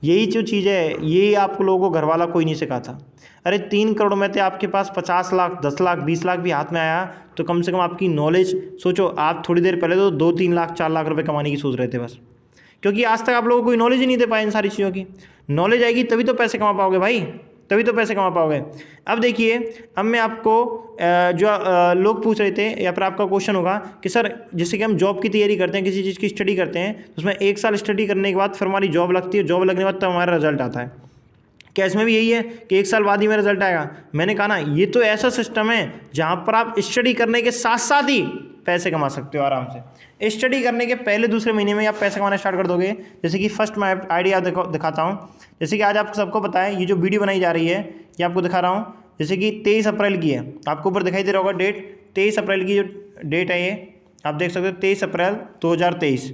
यही जो चीज़ है, यही आप लोगों को घर वाला कोई नहीं सिखाता। अरे 3 करोड़ में थे आपके पास 50 लाख, 10 लाख, 20 लाख भी हाथ में आया तो कम से कम आपकी नॉलेज सोचो। आप थोड़ी देर पहले तो 2-3 लाख 4 लाख रुपए कमाने की सोच रहे थे बस, क्योंकि आज तक आप लोगों को कोई नॉलेज ही नहीं दे पाए इन सारी चीज़ों की। नॉलेज आएगी तभी तो पैसे कमा पाओगे भाई, तभी तो पैसे कमा पाओगे। अब देखिए, अब मैं आपको जो लोग पूछ रहे थे या फिर आपका क्वेश्चन होगा कि सर जैसे कि हम जॉब की तैयारी करते हैं, किसी चीज़ की स्टडी करते हैं, तो उसमें 1 साल स्टडी करने के बाद फिर हमारी जॉब लगती है, जॉब लगने के बाद तब हमारा रिजल्ट आता है। क्या इसमें भी यही है कि 1 साल बाद ही मेरा रिजल्ट आएगा? मैंने कहा ना, ये तो ऐसा सिस्टम है जहाँ पर आप स्टडी करने के साथ साथ ही पैसे कमा सकते हो आराम से। स्टडी करने के पहले दूसरे महीने में आप पैसे कमाना स्टार्ट कर दोगे। जैसे कि फर्स्ट मैं आइडिया दिखाता हूँ। जैसे कि आज आप सबको पता है ये जो वीडियो बनाई जा रही है ये आपको दिखा रहा हूँ, जैसे कि 23 अप्रैल की है। आपको ऊपर दिखाई दे रहा होगा डेट, 23 अप्रैल की जो डेट है ये आप देख सकते हो, 23 अप्रैल 2023,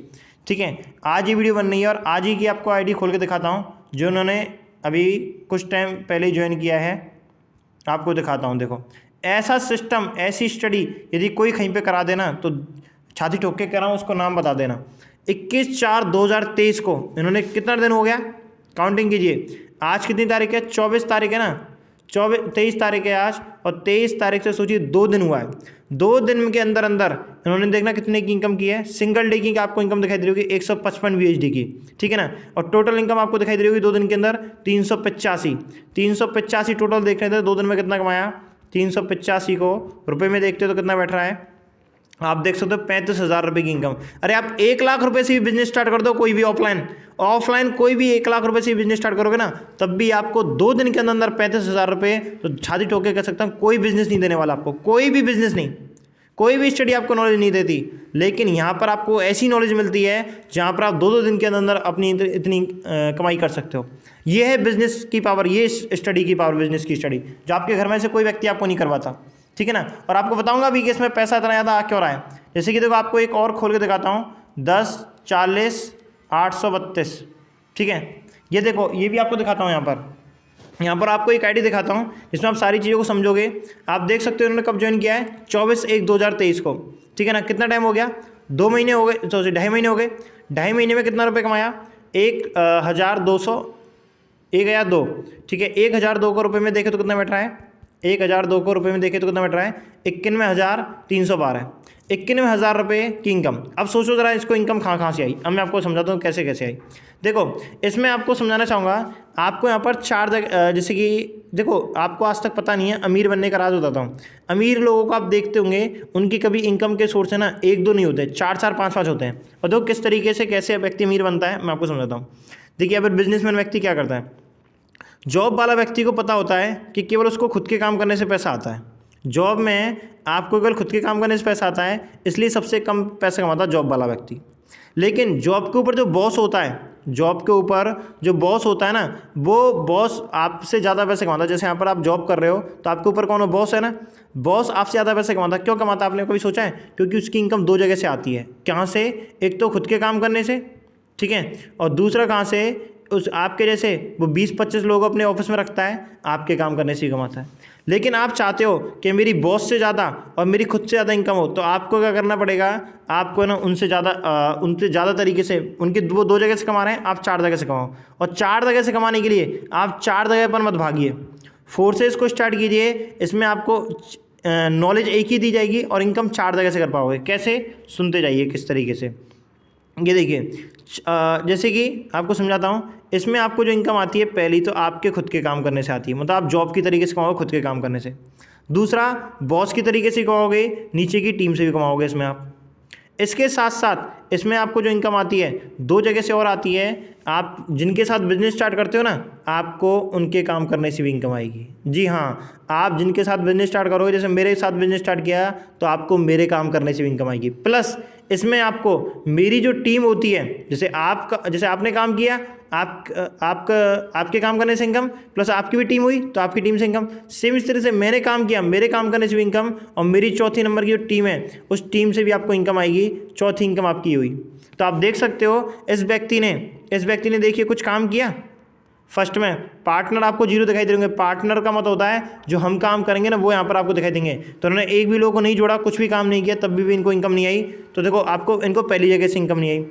ठीक है। आज ये वीडियो बन रही है और आज ही की आपको आईडी खोल के दिखाता हूँ जो उन्होंने अभी कुछ टाइम पहले ज्वाइन किया है। आपको दिखाता हूँ, देखो ऐसा सिस्टम, ऐसी स्टडी यदि कोई कहीं पे करा देना तो छाती ठोक के कराऊँ, उसको नाम बता देना। 21/4/2023 को इन्होंने, कितना दिन हो गया काउंटिंग कीजिए, आज कितनी तारीख है, 24 तारीख है ना, 23 तारीख है आज, और 23 तारीख से सोचिए 2 दिन हुआ है। 2 दिन के अंदर अंदर इन्होंने देखना कितने की इनकम की है। सिंगल डे की आपको इनकम दिखाई दे रही होगी 155 USD की, ठीक है ना। और टोटल इनकम आपको दिखाई दे रही होगी 2 दिन के अंदर 385 टोटल देख रहे थे। 2 दिन में कितना कमाया, 385 को रुपये में देखते हो तो कितना बैठ रहा है, आप देख सकते हो 35,000 रुपये की इनकम। अरे आप 1 लाख रुपए से भी बिजनेस स्टार्ट कर दो, कोई भी ऑफलाइन कोई भी 1 लाख रुपए से भी बिजनेस स्टार्ट करोगे ना, तब भी आपको 2 दिन के अंदर अंदर 35,000 रुपये, तो छाती ठोक के कह सकता हूँ कोई बिजनेस नहीं देने वाला आपको, कोई भी बिजनेस नहीं, कोई भी स्टडी आपको नॉलेज नहीं देती। लेकिन यहाँ पर आपको ऐसी नॉलेज मिलती है जहाँ पर आप 2-2 दिन के अंदर अंदर अपनी इतनी कमाई कर सकते हो। ये है बिजनेस की पावर, ये स्टडी की पावर, बिजनेस की स्टडी, जो आपके घर में से कोई व्यक्ति आपको नहीं करवाता, ठीक है ना। और आपको बताऊंगा भी कि इसमें पैसा इतना ज़्यादा आ क्यों रहा है। जैसे कि देखो आपको एक और खोल के दिखाता हूँ, 10/40/832, ठीक है। ये देखो, ये भी आपको दिखाता हूँ। यहाँ पर आपको एक आईडी दिखाता हूँ जिसमें आप सारी चीज़ों को समझोगे। आप देख सकते हो इन्होंने कब ज्वाइन किया है, 24/1/2023 को, ठीक है ना। कितना टाइम हो गया, 2 महीने हो गए, तो 2.5 महीने हो गए। 2.5 महीने में कितना रुपये कमाया, 1,200, 1002, ठीक है। 1002 को रुपये में देखे तो कितना बैठ रहा है, 1002 को रुपये में देखे तो कितना बैठ रहा है, 91,312, 91,000 रुपये की इनकम। अब सोचो ज़रा इसको इनकम कहाँ से आई। अब मैं आपको समझाता हूँ कैसे कैसे आई। देखो इसमें आपको समझाना चाहूँगा, आपको यहाँ पर 4 जैसे कि देखो आपको आज तक पता नहीं है अमीर बनने का राज बताता हूँ। अमीर लोगों को आप देखते होंगे, उनकी कभी इनकम के सोर्स है ना 1-2 नहीं होते, 4-4 5-5 होते हैं। और देखो किस तरीके से कैसे व्यक्ति अमीर बनता है, मैं आपको समझाता हूँ। देखिए अगर बिजनेसमैन व्यक्ति क्या करता है, जॉब वाला व्यक्ति को पता होता है कि केवल उसको खुद के काम करने से पैसा आता है। जॉब में आपको केवल खुद के काम करने से पैसा आता है, इसलिए सबसे कम पैसा कमाता है जॉब वाला व्यक्ति। लेकिन जॉब के ऊपर जो बॉस होता है, जॉब के ऊपर जो बॉस होता है ना, वो बॉस आपसे ज़्यादा पैसे कमाता है। जैसे यहाँ पर आप जॉब कर रहे हो तो आपके ऊपर कौन हो, बॉस है ना। बॉस आपसे ज़्यादा पैसे कमाता है। क्यों कमाता है, आपने कभी सोचा है? क्योंकि उसकी इनकम 2 जगह से आती है। कहाँ से? एक तो खुद के काम करने से, ठीक है, और दूसरा कहाँ से, उस आपके जैसे वो 20-25 लोग अपने ऑफिस में रखता है, आपके काम करने से ही कमाता है। लेकिन आप चाहते हो कि मेरी बॉस से ज़्यादा और मेरी खुद से ज़्यादा इनकम हो, तो आपको क्या करना पड़ेगा, आपको ना उनसे ज़्यादा तरीके से, उनकी वो 2 जगह से कमा रहे हैं, आप 4 जगह से कमाओ। और 4 जगह से कमाने के लिए आप 4 जगह पर मत भागिए, फोर्सेस को स्टार्ट कीजिए। इसमें आपको नॉलेज एक ही दी जाएगी और इनकम 4 जगह से कर पाओगे। कैसे, सुनते जाइए किस तरीके से। ये देखिए जैसे कि आपको समझाता हूँ, इसमें आपको जो इनकम आती है, पहली तो आपके खुद के काम करने से आती है, मतलब आप जॉब की तरीके से कमाओगे खुद के काम करने से। दूसरा बॉस की तरीके से कमाओगे, नीचे की टीम से भी कमाओगे इसमें आप। इसके साथ साथ इसमें आपको जो इनकम आती है 2 जगह से और आती है। आप जिनके साथ बिजनेस स्टार्ट करते हो ना, आपको उनके काम करने से भी इनकम आएगी। जी हाँ, आप जिनके साथ बिजनेस स्टार्ट करोगे, जैसे मेरे साथ बिजनेस स्टार्ट किया, तो आपको मेरे काम करने से भी इनकम आएगी। प्लस इसमें आपको मेरी जो टीम होती है, जैसे आपने काम किया, आपके काम करने से इनकम, प्लस आपकी भी टीम हुई तो आपकी टीम से इनकम। सेम इस तरह से मैंने काम किया, मेरे काम करने से भी इनकम, और मेरी चौथी नंबर की जो टीम है, उस टीम से भी आपको इनकम आएगी। चौथी इनकम आपकी हुई। तो आप देख सकते हो इस व्यक्ति ने देखिए कुछ काम किया। फर्स्ट में पार्टनर आपको 0 दिखाई दे देंगे। पार्टनर का मतलब होता है जो हम काम करेंगे ना, वो यहाँ पर आपको दिखाई देंगे। तो उन्होंने एक भी लोगों को नहीं जोड़ा, कुछ भी काम नहीं किया, तब भी इनको इनकम नहीं आई। तो देखो आपको इनको पहली जगह से इनकम नहीं आई।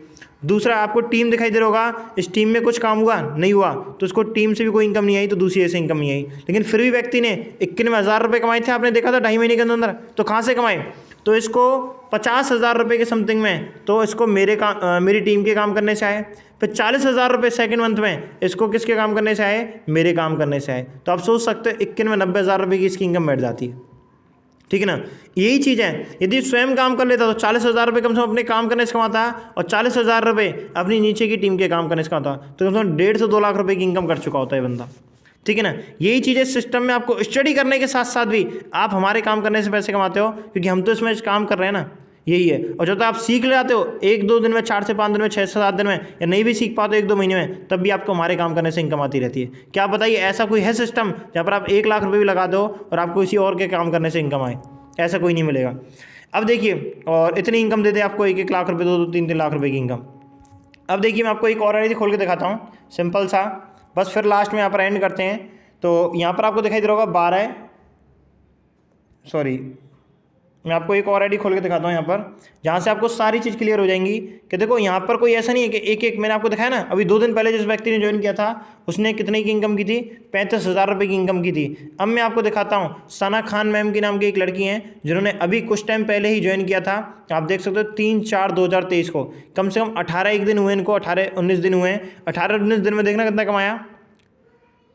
दूसरा आपको टीम दिखाई दे रहा होगा, इस टीम में कुछ काम हुआ नहीं हुआ, तो उसको टीम से भी कोई इनकम नहीं आई, तो दूसरी जगह से इनकम नहीं आई। लेकिन फिर भी व्यक्ति ने 91,000 रुपये कमाए थे, आपने देखा था 2.5 महीने के अंदर। तो कहाँ से कमाए, तो इसको 50,000 रुपये के समथिंग में, तो इसको मेरी टीम के काम करने से आए। फिर 40,000 रुपये सेकेंड मंथ में, इसको किसके काम करने से आए, मेरे काम करने से आए। तो आप सोच सकते हो 91-90,000 रुपये की इसकी इनकम बैठ जाती है, ठीक है ना। यही चीज़ है, यदि स्वयं काम कर लेता तो 40,000 रुपये कम से कम अपने काम करने से कमाता, और 40,000 रुपये अपनी नीचे की टीम के काम करने से कमाता, तो कम से कम 1.5 से 2 लाख रुपये की इनकम कर चुका होता है बंदा, ठीक है ना। यही चीज़ें सिस्टम में आपको स्टडी करने के साथ साथ भी आप हमारे काम करने से पैसे कमाते हो, क्योंकि हम तो इसमें काम कर रहे हैं ना, यही है। और जब तक आप सीख ले जाते हो 1-2 दिन में, 4 से 5 दिन में, 6 से 7 दिन में, या नहीं भी सीख पाते 1-2 महीने में, तब भी आपको हमारे काम करने से इनकम आती रहती है। क्या बताइए ऐसा कोई है सिस्टम जहाँ पर आप 1 लाख रुपये भी लगा दो और आपको किसी और के काम करने से इनकम आए? ऐसा कोई नहीं मिलेगा। अब देखिए, और इतनी इनकम दे दे आपको 1-1 लाख रुपये, 2-2, 3-3 लाख रुपये की इनकम। अब देखिए मैं आपको एक और आईडी खोल के दिखाता हूँ, सिंपल सा, बस फिर लास्ट में यहाँ पर एंड करते हैं। तो यहाँ पर आपको दिखाई दे रहा होगा मैं आपको एक और आईडी खोल के दिखाता हूँ यहाँ पर, जहाँ से आपको सारी चीज़ क्लियर हो जाएंगी कि देखो यहाँ पर कोई ऐसा नहीं है कि एक मैंने आपको दिखाया ना, अभी 2 दिन पहले जिस व्यक्ति ने ज्वाइन किया था उसने कितने की इनकम की थी, 35,000 रुपये की इनकम की थी। अब मैं आपको दिखाता हूँ, सना खान मैम की नाम की एक लड़की हैं जिन्होंने अभी कुछ टाइम पहले ही ज्वाइन किया था। आप देख सकते हो 3/4/2023 को, कम से कम 18 दिन हुए इनको, 18-19 दिन हुए हैं। 18-19 दिन में देखना कितना कमाया,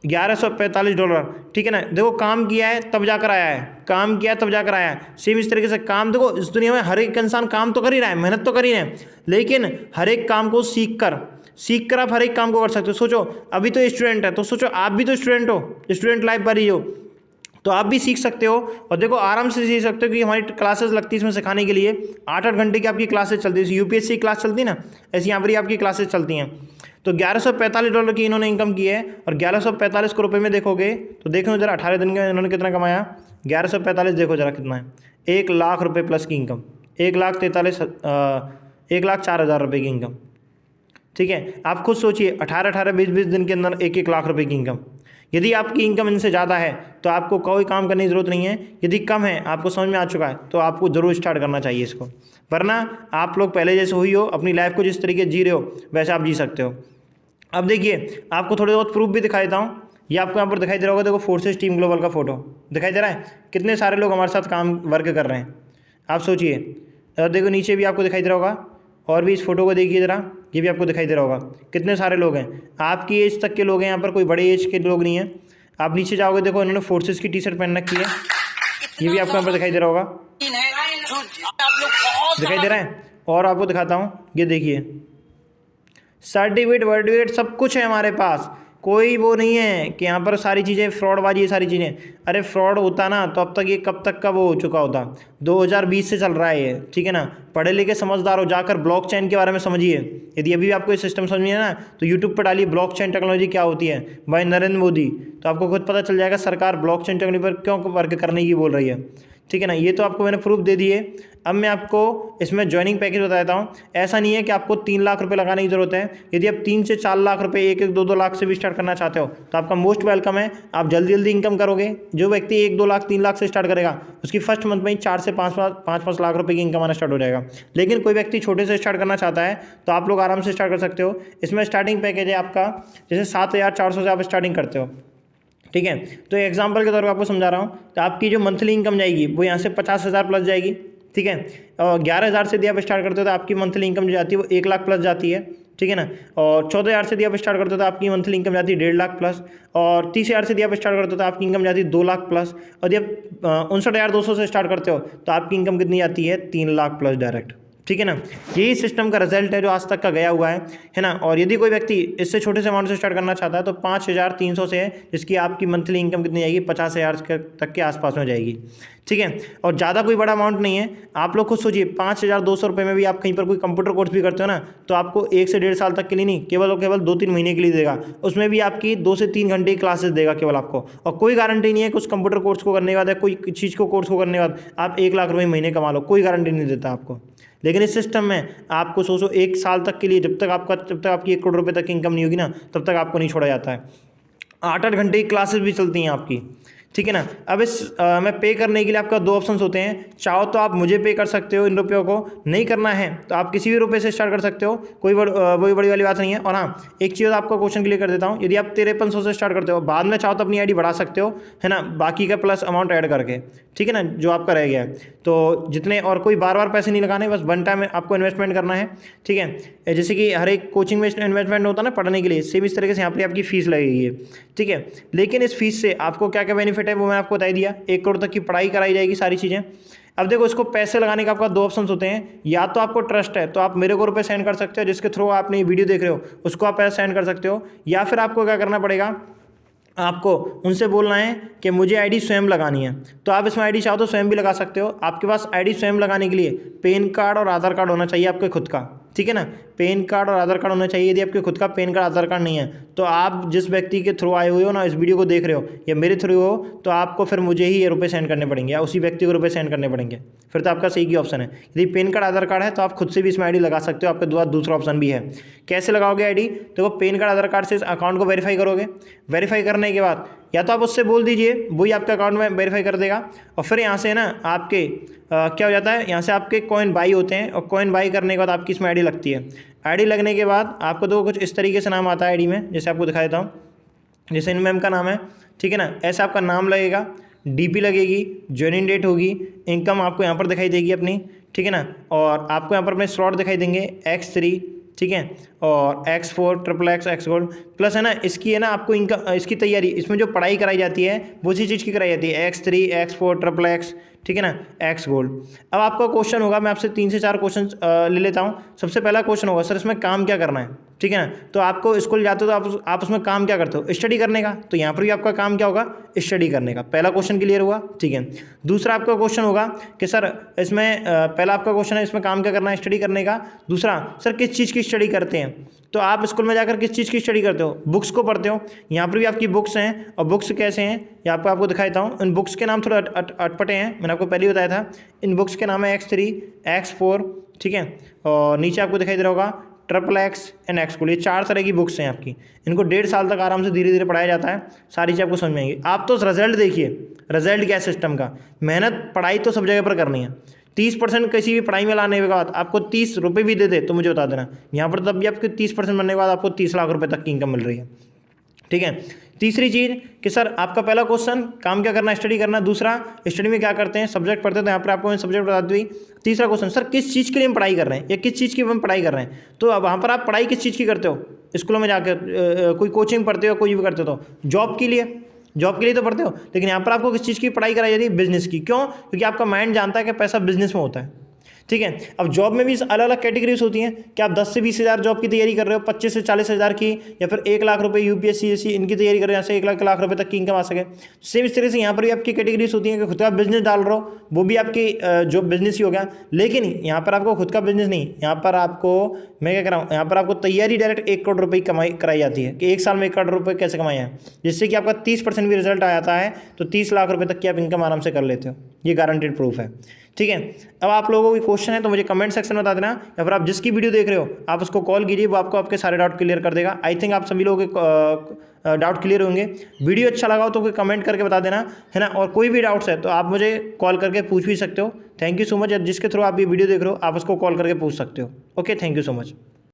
$1145, ठीक है ना। देखो काम किया है तब जाकर आया है, काम किया तब जाकर आया है। सेम इस तरीके से काम, देखो इस दुनिया में हर एक इंसान काम तो कर ही रहा है, मेहनत तो कर ही रहे हैं, लेकिन हर एक काम को सीख कर आप हर एक काम को कर सकते हो। सोचो अभी तो स्टूडेंट है, तो सोचो आप भी तो स्टूडेंट हो, स्टूडेंट लाइफ भरी हो, तो आप भी सीख सकते हो। और देखो आराम से सीख सकते हो कि हमारी क्लासेस लगती है इसमें सिखाने के लिए। 8-8 घंटे की आपकी क्लासेस चलती है, यूपीएससी क्लास चलती है ना, ऐसी यहाँ पर ही आपकी क्लासेस चलती हैं। तो $1145 की इन्होंने इनकम की है, और 1145 को रुपये में देखोगे तो देखो जरा 18 दिन में इन्होंने कितना कमाया। 1145 देखो जरा कितना है, 1 लाख रुपये प्लस की इनकम, 1,04,000 रुपये की इनकम, ठीक है। आप खुद सोचिए 18-18, 20-20 दिन के अंदर 1-1 लाख रुपये की इनकम। यदि आपकी इनकम इनसे ज़्यादा है तो आपको कोई काम करने की ज़रूरत नहीं है। यदि कम है, आपको समझ में आ चुका है, तो आपको ज़रूर स्टार्ट करना चाहिए इसको, वरना आप लोग पहले जैसे हुई हो, अपनी लाइफ को जिस तरीके जी रहे हो वैसे आप जी सकते हो। अब देखिए आपको थोड़े बहुत प्रूफ भी दिखा देता हूँ। ये आपको यहाँ पर दिखाई दे रहा होगा, देखो फोर्सेस टीम ग्लोबल का फोटो दिखाई दे रहा है। कितने सारे लोग हमारे साथ काम वर्क कर रहे हैं, आप सोचिए। और देखो नीचे भी आपको दिखाई दे रहा होगा, और भी इस फोटो को देखिए ज़रा, ये भी आपको दिखाई दे रहा होगा। कितने सारे लोग हैं, आपकी एज तक के लोग हैं यहाँ पर, कोई बड़े एज के लोग नहीं हैं। आप नीचे जाओगे, देखो इन्होंने फोर्सेस की टी शर्ट पहन रखी है, ये भी आपको यहाँ पर दिखाई दे रहा होगा, दिखाई दे रहा है। और आपको दिखाता हूँ, ये देखिए सर्टिफिकेट वर्टिफिकेट सब कुछ है हमारे पास। कोई वो नहीं है कि यहाँ पर सारी चीज़ें फ्रॉडबाजी, ये सारी चीज़ें। अरे फ्रॉड होता ना तो अब तक ये कब तक का वो हो चुका होता। 2020 से चल रहा है ये, ठीक है ना। पढ़े लिखे समझदार हो, जाकर ब्लॉकचेन के बारे में समझिए। यदि अभी भी आपको ये सिस्टम समझनी है ना, तो यूट्यूब पर डालिए ब्लॉकचेन टेक्नोलॉजी क्या होती है बाय नरेंद्र मोदी, तो आपको खुद पता चल जाएगा सरकार ब्लॉकचेन टेक्नोलॉजी पर क्यों वर्क करने की बोल रही है, ठीक है ना। ये तो आपको मैंने प्रूफ दे दिए। अब मैं आपको इसमें ज्वाइनिंग पैकेज बता देता हूँ। ऐसा नहीं है कि आपको 3 लाख रुपए लगाने की ज़रूरत है। यदि आप 3 से 4 लाख रुपए, 1-1, 2-2 लाख से भी स्टार्ट करना चाहते हो तो आपका मोस्ट वेलकम है। आप जल्दी जल्दी इनकम करोगे। जो व्यक्ति 1-2 लाख 3 लाख से स्टार्ट करेगा उसकी फर्स्ट मंथ में ही 4 से 5 लाख रुपये की इनकम आना स्टार्ट हो जाएगा। लेकिन कोई व्यक्ति छोटे से स्टार्ट करना चाहता है तो आप लोग आराम से स्टार्ट कर सकते हो। इसमें स्टार्टिंग पैकेज है आपका, जैसे 7,400 से आप स्टार्टिंग करते हो, ठीक है। तो एग्जांपल के तौर पर आपको समझा रहा हूँ। तो आपकी जो मंथली इनकम जाएगी वो यहाँ से 50,000 प्लस जाएगी, ठीक है। और 11,000 से यदि आप स्टार्ट करते हो तो आपकी मंथली इनकम जो जाती है वो 1 लाख प्लस जाती है, ठीक है ना। और 14,000 से यदि आप स्टार्ट करते हो तो आपकी मंथली इनकम जाती है 1.5 लाख प्लस। और 30,000 से यदि आप स्टार्ट करते हो तो आपकी इनकम जाती है 2 लाख प्लस। और यदि आप 59,200 से स्टार्ट करते हो तो आपकी इनकम कितनी जाती है 3 लाख प्लस डायरेक्ट, ठीक है ना। यही सिस्टम का रिजल्ट है जो आज तक का गया हुआ है ना। और यदि कोई व्यक्ति इससे छोटे से अमाउंट से स्टार्ट करना चाहता है तो 5,300 से है, जिसकी आपकी मंथली इनकम कितनी जाएगी 50,000 तक के आसपास में जाएगी, ठीक है। और ज़्यादा कोई बड़ा अमाउंट नहीं है। आप लोग खुद सोचिए 5,200 रुपये में भी आप कहीं पर कोई कंप्यूटर कोर्स भी करते हो ना, तो आपको 1 से 1.5 साल तक के लिए नहीं, केवल 2-3 महीने के लिए देगा। उसमें भी आपकी 2 से 3 घंटे की क्लासेस देगा केवल आपको। और कोई गारंटी नहीं है कि उस कंप्यूटर कोर्स को करने के बाद या कोई चीज़ को कोर्स को करने के बाद आप 1 लाख रुपये महीने कमा लो, कोई गारंटी नहीं देता आपको। लेकिन इस सिस्टम में आपको 1 साल तक के लिए, जब तक आपकी 1 करोड़ रुपए तक की इनकम नहीं होगी ना, तब तक आपको नहीं छोड़ा जाता है। 8-8 घंटे की क्लासेस भी चलती हैं आपकी, ठीक है ना। अब इस में पे करने के लिए आपका 2 ऑप्शंस होते हैं। चाहो तो आप मुझे पे कर सकते हो इन रुपयों को, नहीं करना है तो आप किसी भी रुपए से स्टार्ट कर सकते हो, कोई वही बड़ी वाली बात नहीं है। और हाँ, एक चीज़ आपका क्वेश्चन क्लियर कर देता हूँ, यदि आप 5300 से स्टार्ट करते हो, बाद में चाहो तो अपनी आईडी बढ़ा सकते हो, है ना, बाकी का प्लस अमाउंट ऐड करके, ठीक है ना, जो आपका रह गया है। तो जितने, और कोई बार बार पैसे नहीं लगाने, बस 1 टाइम आपको इन्वेस्टमेंट करना है, ठीक है। जैसे कि हर एक कोचिंग में इन्वेस्टमेंट होता है ना पढ़ने के लिए, सेम इस तरीके से यहाँ पर आपकी फीस लगेगी, ठीक है। लेकिन इस फीस से आपको क्या क्या बेनिफिट है वो मैं आपको बता दिया। 1 करोड़ तक की पढ़ाई कराई जाएगी, सारी चीज़ें। अब देखो, इसको पैसे लगाने का आपका 2 ऑप्शंस होते हैं। या तो आपको ट्रस्ट है तो आप मेरे को रुपए सेंड कर सकते हो, जिसके थ्रू आपने ये वीडियो देख रहे हो उसको आप पैसे सेंड कर सकते हो। या फिर आपको क्या करना पड़ेगा, आपको उनसे बोलना है कि मुझे आईडी स्वयं लगानी है। तो आप इसमें आईडी चाहो तो स्वयं भी लगा सकते हो। आपके पास आईडी स्वयं लगाने के लिए पैन कार्ड और आधार कार्ड होना चाहिए आपके खुद का, ठीक है ना। पैन कार्ड और आधार कार्ड होना चाहिए। यदि आपके खुद का पैन कार्ड आधार कार्ड नहीं है तो आप जिस व्यक्ति के थ्रू आए हुए हो ना, इस वीडियो को देख रहे हो या मेरे थ्रू हो, तो आपको फिर मुझे ही ये रुपये सेंड करने पड़ेंगे या उसी व्यक्ति को रुपये सेंड करने पड़ेंगे। फिर तो आपका सही की ऑप्शन है। यदि पैन कार्ड आधार कार्ड है तो आप खुद से भी इसमें आईडी लगा सकते हो। आपके द्वारा दूसरा ऑप्शन भी है। कैसे लगाओगे आईडी? देखो, पैन कार्ड आधार कार्ड से इस अकाउंट को वेरीफाई करोगे। वेरीफाई करने के बाद या तो आप उससे बोल दीजिए, वही आपके अकाउंट में वेरीफाई कर देगा। और फिर यहाँ से ना आपके क्या हो जाता है, यहाँ से आपके कॉइन बाई होते हैं और कॉइन बाई करने के बाद आपकी इसमें आईडी लगती है। आईडी लगने के बाद आपको तो कुछ इस तरीके से नाम आता है आईडी में, जैसे आपको दिखा देता हूँ। जैसे इन मैम का नाम है, ठीक है ना, ऐसा आपका नाम लगेगा, डीपी लगेगी, ज्वाइनिंग डेट होगी, इनकम आपको यहाँ पर दिखाई देगी अपनी, ठीक है ना। और आपको यहाँ पर अपने स्लॉट दिखाई देंगे X3, ठीक है, और X4, XXX, X gold plus, है ना। इसकी है ना आपको इनकम, इसकी तैयारी, इसमें जो पढ़ाई कराई जाती है वो उसी चीज़ की कराई जाती है, X3, X4, XXX, ठीक है ना, X गोल्ड। अब आपका क्वेश्चन होगा, मैं आपसे 3 से 4 क्वेश्चन ले लेता हूँ। सबसे पहला क्वेश्चन होगा, सर इसमें काम क्या करना है, ठीक है ना। तो आपको स्कूल जाते हो तो आप उसमें काम क्या करते हो? स्टडी करने का। तो यहाँ पर भी आपका काम क्या होगा? स्टडी करने का। पहला क्वेश्चन क्लियर हुआ, ठीक है। दूसरा आपका क्वेश्चन होगा कि सर इसमें पहला आपका क्वेश्चन है, इसमें काम क्या करना है? स्टडी करने का। दूसरा, सर किस चीज़ की स्टडी करते हैं? तो आप स्कूल में जाकर किस चीज़ की स्टडी करते हो? बुक्स को पढ़ते हो। यहाँ पर भी आपकी बुक्स हैं, और बुक्स कैसे हैं यहाँ पर आपको दिखा देता हूँ। इन बुक्स के नाम थोड़े अटपटे हैं, मैंने आपको पहले ही बताया था। इन बुक्स के नाम है X3, X4, ठीक है, और नीचे आपको दिखाई दे रहा होगा XXX एंड X गोल्ड। ये 4 तरह की बुक्स हैं आपकी। इनको 1.5 साल तक आराम से धीरे धीरे पढ़ाया जाता है। सारी चीज़ आपको समझ में आएंगी। आप तो रिजल्ट देखिए, रिजल्ट क्या है सिस्टम का। मेहनत पढ़ाई तो सब जगह पर करनी है, 30% किसी भी पढ़ाई में लाने के बाद आपको 30 रुपये भी दे दे तो मुझे बता देना, यहाँ पर तब भी आपके 30% बनने के बाद आपको 30 लाख रुपए तक की इनकम मिल रही है। ठीक है। तीसरी चीज़ कि सर आपका पहला क्वेश्चन काम क्या करना, स्टडी करना। दूसरा स्टडी में क्या करते हैं, सब्जेक्ट पढ़ते हैं, तो यहाँ पर आपको मैं सब्जेक्ट बता दी। तीसरा क्वेश्चन सर किस चीज़ के लिए हम पढ़ाई कर रहे हैं या किस चीज़ की हम पढ़ाई कर रहे हैं, तो अब वहाँ पर आप पढ़ाई किस चीज़ की करते हो, स्कूलों में जाकर कोई कोचिंग पढ़ते हो, कोई भी करते हो तो जॉब के लिए, जॉब के लिए तो पढ़ते हो, लेकिन यहाँ पर आपको किस चीज़ की पढ़ाई कराई जाती है, बिजनेस की। क्यों? क्योंकि आपका माइंड जानता है कि पैसा बिजनेस में होता है। ठीक है। अब जॉब में भी अलग अलग कैटेगरीज होती हैं कि आप 10 से 20 हज़ार जॉब की तैयारी कर रहे हो, 25 से 40 हज़ार की, या फिर 1 लाख रुपए यूपीएससी जैसी इनकी तैयारी कर रहे हो, यहाँ से 1 लाख रुपए तक की इनकम आ सके। सेम इस तरह से यहाँ पर भी आपकी कैटेगरीज होती हैं कि खुद का बिजनेस डाल रहे हो, वो भी आपकी जो बिजनेस ही हो गया। लेकिन यहाँ पर आपको खुद का बिजनेस नहीं, यहाँ पर आपको मैं क्या कर रहा हूँ, यहाँ पर आपको तैयारी डायरेक्ट 1 करोड़ रुपये कमाई कराई जाती है कि 1 साल में 1 करोड़ रुपये कैसे कमाए हैं, जिससे कि आपका 30% भी रिजल्ट आ जाता है तो 30 लाख रुपये तक की आप इनकम आराम से कर लेते हो। ये गारंटेड प्रूफ है। ठीक है। अब आप लोगों को क्वेश्चन है तो मुझे कमेंट सेक्शन में बता देना, या फिर आप जिसकी वीडियो देख रहे हो आप उसको कॉल कीजिए, वो आपको आपके सारे डाउट क्लियर कर देगा। आई थिंक आप सभी लोगों के डाउट क्लियर होंगे। वीडियो अच्छा लगा हो तो कोई कमेंट करके बता देना, है ना। और कोई भी डाउट्स है तो आप मुझे कॉल करके पूछ भी सकते हो। Thank you so much. जिसके थ्रू आप ये वीडियो देख रहे हो आप उसको कॉल करके पूछ सकते हो। Okay, thank you so much.